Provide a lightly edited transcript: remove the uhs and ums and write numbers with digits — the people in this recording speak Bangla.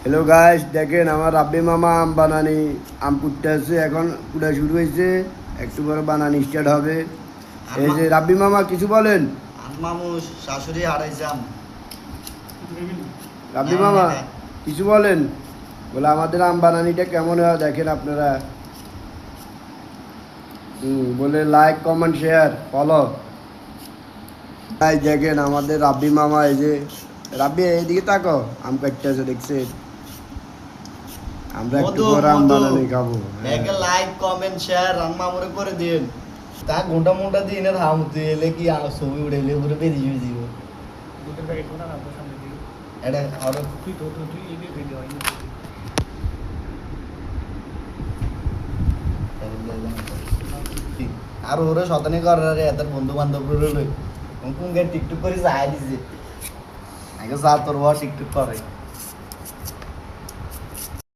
হ্যালো গাইস, দেখেন আমার রাব্বি মামা আম বানানি আম কুটতে আছে। এখন কুটা শুরু হয়েছে, একটু পরে বানানি স্টার্ট হবে। এই যে রাব্বি মামা কিছু বলেন। মামু শাশুড়ি হারাইছাম। রাব্বি মামা কিছু বলেন, বলে আমাদের আম বানানিটা কেমন হয় দেখেন আপনারা। বলে লাইক কমেন্ট শেয়ার ফলো। তাই দেখেন আমাদের রাব্বি মামা, এই যে রাব্বি এইদিকে তাকো, আম কাটতে আছে দেখছেন। আমরা একটু পরে আম বানানি খাবো। একটা লাইক কমেন্ট শেয়ার মামুরে করে দিন। তা ঘন্টা মোটা দিনে থাম তুই এলে কি ছবি উড়াইলে পুরো বেরিয়ে দিব। দুধের প্যাকেট কোনা রাখবো সামনে দিকে। এটা আরো তুই এই যে ভিডিও হয়নি। আর ওরা শতানি করার এত বন্ধু বান্ধব রইল কোন টিকটক করে যায় দিছে আগে যা তোর টিকটক করে